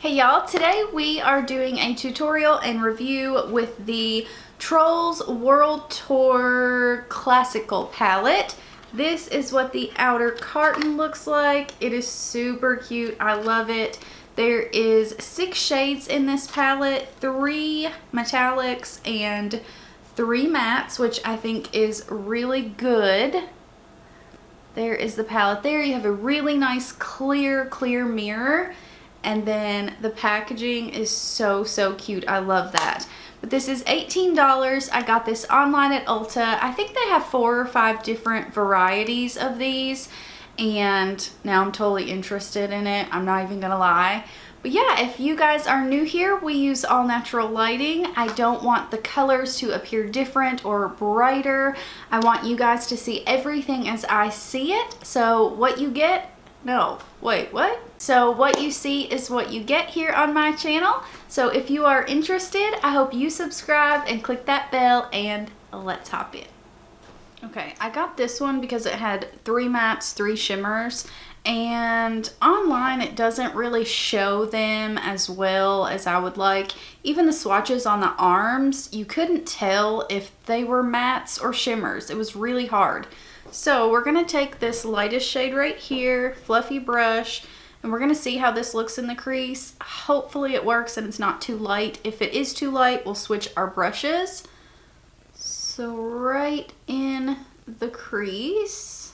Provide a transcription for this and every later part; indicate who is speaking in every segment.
Speaker 1: Hey y'all, today we are doing a tutorial and review with the Trolls World Tour Classical palette. This is what the outer carton looks like. It is super cute. I love it. There is 6 shades in this palette, 3 metallics and 3 mattes, which I think is really good. There is the palette there. You have a really nice clear mirror. And then the packaging is so cute. I love that. But this is $18. I got this online at Ulta. I think they have 4 or 5 different varieties of these. And now I'm totally interested in it. I'm not even gonna lie. But yeah, if you guys are new here, we use all natural lighting. I don't want the colors to appear different or brighter. I want you guys to see everything as I see it. So what you get, no, wait, what? So what you see is what you get here on my channel. So if you are interested, I hope you subscribe and click that bell, and let's hop in. Okay, I got this one because it had 3 mattes, 3 shimmers, and online it doesn't really show them as well as I would like. Even the swatches on the arms, you couldn't tell if they were mattes or shimmers. It was really hard. So we're gonna take this lightest shade right here, fluffy brush, and we're gonna see how this looks in the crease. Hopefully it works and it's not too light. If it is too light, we'll switch our brushes. So right in the crease.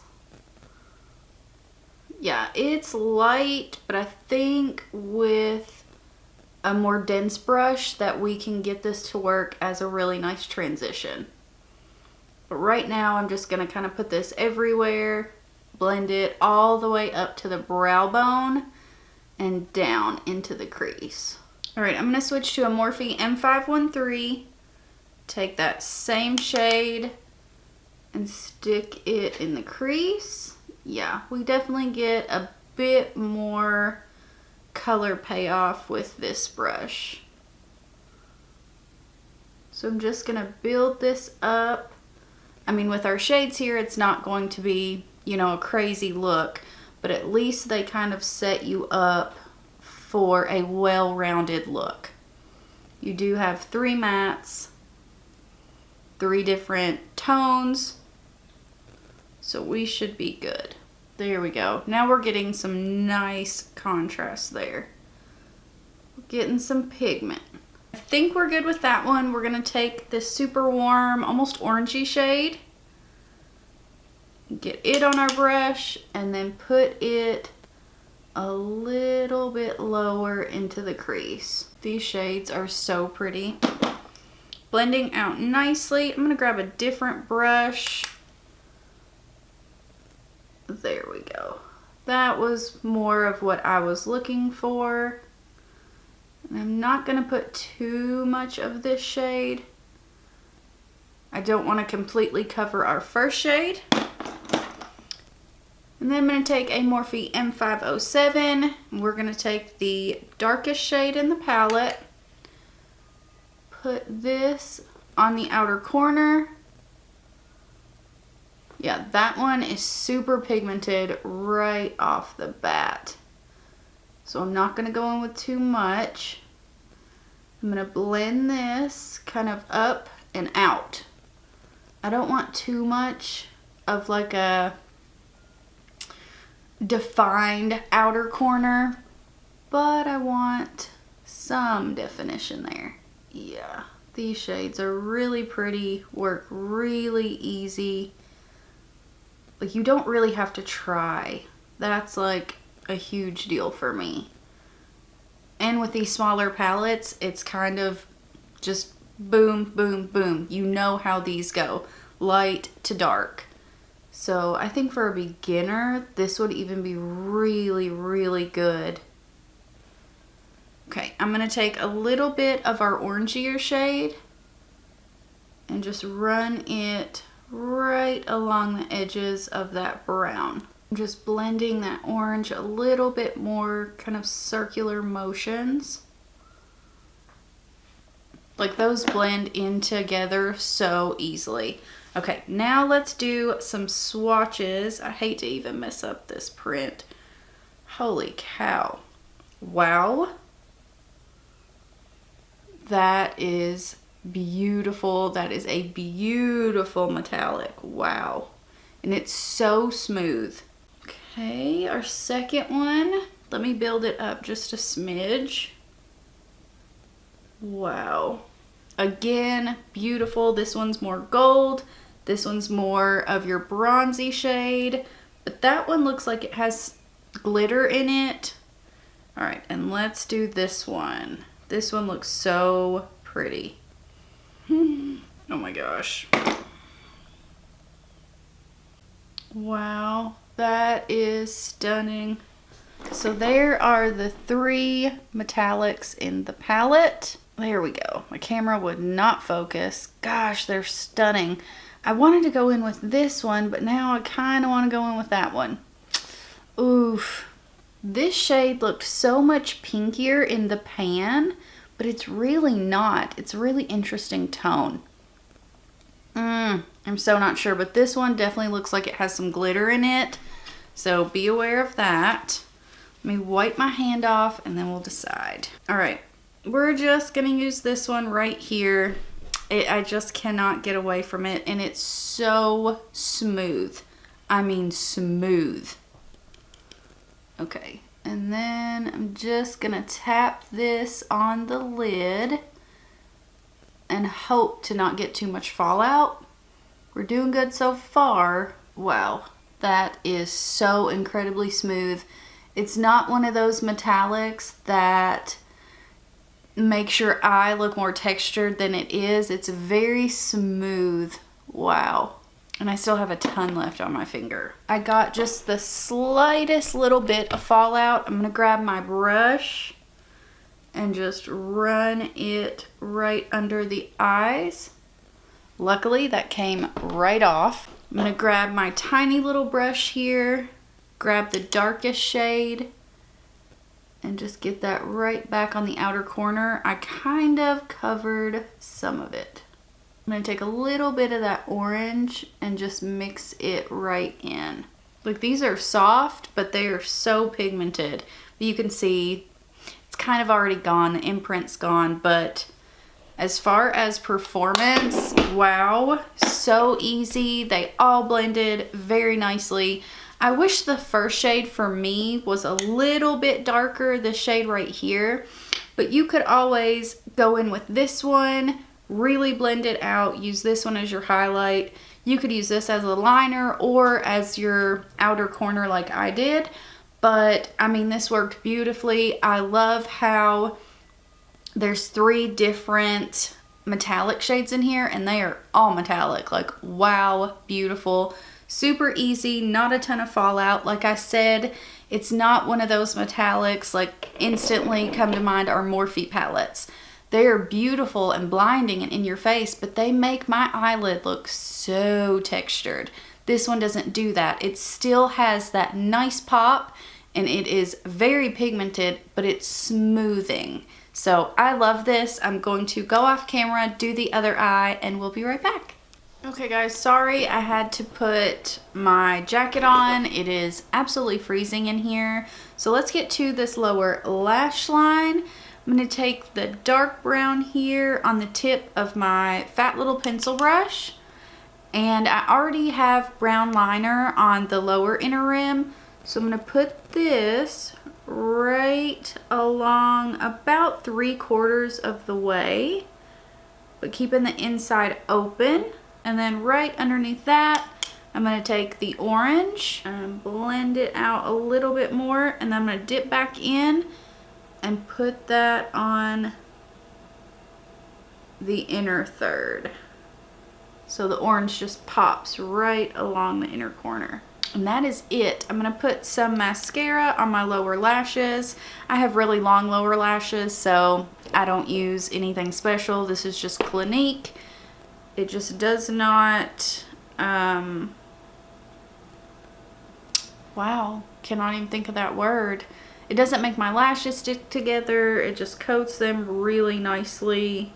Speaker 1: Yeah, it's light, but I think with a more dense brush that we can get this to work as a really nice transition. But right now I'm just gonna kind of put this everywhere, blend it all the way up to the brow bone and down into the crease. All right, I'm gonna switch to a Morphe M513. Take that same shade and stick it in the crease. Yeah, we definitely get a bit more color payoff with this brush. So I'm just gonna build this up. I mean, with our shades here, it's not going to be, you know, a crazy look, but at least they kind of set you up for a well-rounded look. You do have 3 mattes, 3 different tones, so we should be good. There we go. Now we're getting some nice contrast there. We're getting some pigment. I think we're good with that one. We're gonna take this super warm, almost orangey shade, get it on our brush, and then put it a little bit lower into the crease. These shades are so pretty. Blending out nicely. I'm gonna grab a different brush. There we go. That was more of what I was looking for. And I'm not gonna put too much of this shade. I don't want to completely cover our first shade. And then I'm going to take a Morphe M507. We're going to take the darkest shade in the palette. Put this on the outer corner. Yeah, that one is super pigmented right off the bat. So I'm not going to go in with too much. I'm going to blend this kind of up and out. I don't want too much of like a defined outer corner, but I want some definition there. Yeah, these shades are really pretty, work really easy. Like, you don't really have to try. That's like a huge deal for me. And with these smaller palettes, it's kind of just boom, boom, boom. You know how these go, light to dark. So I think for a beginner, this would even be really good. Okay, I'm gonna take a little bit of our orangier shade and just run it right along the edges of that brown. I'm just blending that orange a little bit more, kind of circular motions. Like, those blend in together so easily. Okay, now let's do some swatches. I hate to even mess up this print. Holy cow. Wow. That is beautiful. That is a beautiful metallic. Wow. And it's so smooth. Okay, our second one. Let me build it up just a smidge. Wow. Again, beautiful. This one's more gold. This one's more of your bronzy shade. But that one looks like it has glitter in it. All right, and let's do this one. This one looks so pretty. Oh my gosh. Wow, that is stunning. So there are the 3 metallics in the palette. There we go. My camera would not focus. Gosh, they're stunning. I wanted to go in with this one, but now I kind of want to go in with that one. Oof. This shade looked so much pinkier in the pan, but it's really not. It's a really interesting tone. I'm so not sure, but this one definitely looks like it has some glitter in it. So be aware of that. Let me wipe my hand off and then we'll decide. All right, we're just gonna use this one right here. I just cannot get away from it, and it's so smooth. I mean smooth. Okay, and then I'm just gonna tap this on the lid and hope to not get too much fallout. We're doing good so far. Wow, that is so incredibly smooth. It's not one of those metallics that makes your eye look more textured than it is. It's very smooth. Wow. And I still have a ton left on my finger. I got just the slightest little bit of fallout. I'm gonna grab my brush and just run it right under the eyes. Luckily, that came right off. I'm gonna grab my tiny little brush here, grab the darkest shade, and just get that right back on the outer corner. I kind of covered some of it. I'm gonna take a little bit of that orange and just mix it right in. Like, these are soft, but they are so pigmented. You can see it's kind of already gone, the imprint's gone, but as far as performance, wow, so easy. They all blended very nicely. I wish the first shade for me was a little bit darker, the shade right here, but you could always go in with this one, really blend it out, use this one as your highlight. You could use this as a liner or as your outer corner like I did, but I mean, this worked beautifully. I love how there's 3 different metallic shades in here and they are all metallic. Like, wow, beautiful. Super easy, not a ton of fallout. Like I said, it's not one of those metallics like instantly come to mind are Morphe palettes. They are beautiful and blinding and in your face, but they make my eyelid look so textured. This one doesn't do that. It still has that nice pop and it is very pigmented, but it's smoothing. So I love this. I'm going to go off camera, do the other eye, and we'll be right back. Okay guys, sorry I had to put my jacket on. It is absolutely freezing in here. So let's get to this lower lash line. I'm going to take the dark brown here on the tip of my fat little pencil brush. And I already have brown liner on the lower inner rim. So I'm going to put this right along about 3/4 of the way, but keeping the inside open. And then right underneath that, I'm going to take the orange and blend it out a little bit more, and then I'm going to dip back in and put that on the inner third. So the orange just pops right along the inner corner. And that is it. I'm going to put some mascara on my lower lashes. I have really long lower lashes, so I don't use anything special. This is just Clinique. It just does not, wow, cannot even think of that word. It doesn't make my lashes stick together. It just coats them really nicely.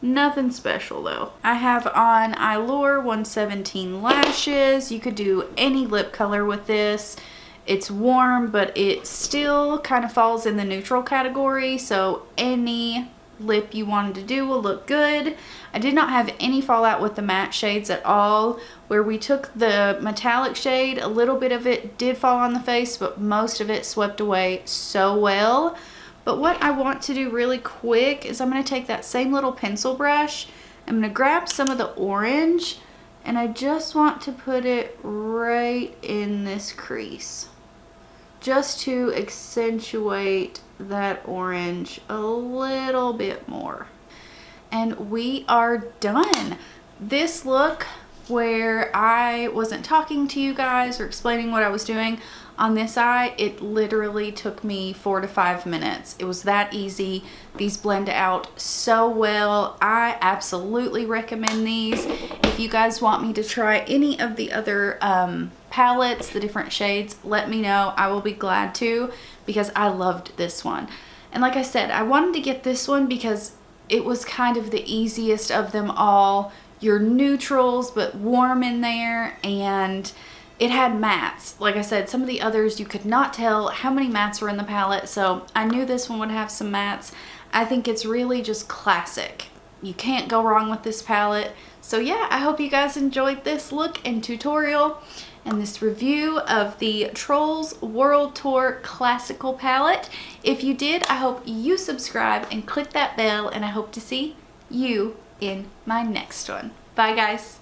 Speaker 1: Nothing special though. I have on Allure 117 lashes. You could do any lip color with this. It's warm, but it still kind of falls in the neutral category. So any lip you wanted to do will look good. I did not have any fallout with the matte shades at all. Where we took the metallic shade, a little bit of it did fall on the face, but most of it swept away so well. But what I want to do really quick is I'm going to take that same little pencil brush. I'm going to grab some of the orange, and I just want to put it right in this crease, just to accentuate that orange a little bit more. And we are done. This look where I wasn't talking to you guys or explaining what I was doing on this eye, it literally took me 4 to 5 minutes. It was that easy. These blend out so well. I absolutely recommend these. If you guys want me to try any of the other palettes, the different shades, let me know. I will be glad to, because I loved this one. And like I said, I wanted to get this one because it was kind of the easiest of them all. Your neutrals, but warm in there, and it had mattes. Like I said, some of the others you could not tell how many mattes were in the palette, so I knew this one would have some mattes. I think it's really just classic. You can't go wrong with this palette. So yeah, I hope you guys enjoyed this look and tutorial and this review of the Trolls World Tour Classical Palette. If you did, I hope you subscribe and click that bell, and I hope to see you in my next one. Bye guys.